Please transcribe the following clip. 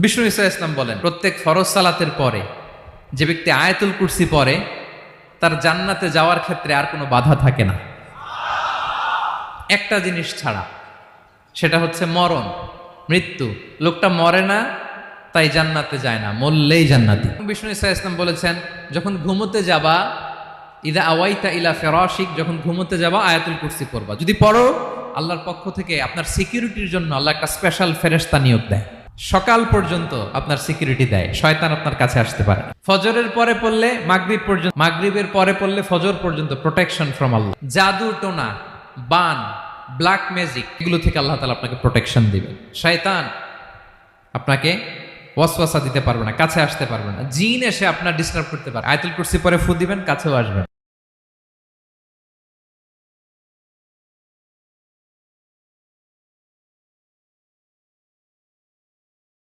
বিষ্ণু ঈসা ইসলাম বলেন, প্রত্যেক ফরজ সালাতের পরে যে ব্যক্তি আয়াতুল কুরসি পড়ে তার জান্নাতে যাওয়ার ক্ষেত্রে আর কোনো বাধা থাকে না, একটা জিনিস ছাড়া, সেটা হচ্ছে মরণ, মৃত্যু। লোকটা মরে না তাই জান্নাতে যায় না, মরলেই জান্নাতি। বিষ্ণু ঈসা ইসলাম বলেছেন, যখন ঘুমোতে যাবা, ইদা আওয়াইতা ইলা ফিরাশিক, যখন ঘুমোতে যাবা আয়াতুল কুরসি পড়বা। যদি পড়ো, আল্লাহর পক্ষ থেকে আপনার সিকিউরিটির জন্য আল্লাহ একটা স্পেশাল ফেরেশতা নিয়োগ দেয়, সকাল পর্যন্ত আপনার সিকিউরিটি দেয়, শয়তান আপনার কাছে আসতে পারে না। ফজরের পরে পড়লে মাগরিব পর্যন্ত, মাগরিবের পরে পড়লে ফজর পর্যন্ত প্রোটেকশন ফ্রম আল্লাহ। জাদু টোনা, বান, ব্ল্যাক ম্যাজিক, এগুলো থেকে আল্লাহ তাআলা আপনাকে প্রোটেকশন দিবেন। শয়তান আপনাকে ওয়াসওয়াসা দিতে পারবে না, কাছে আসতে পারবে না। জিন এসে আপনার ডিস্টার্ব করতে পারে। আয়াতুল কুরসি পরে ফু দিবেন, কাছেও আসবেন।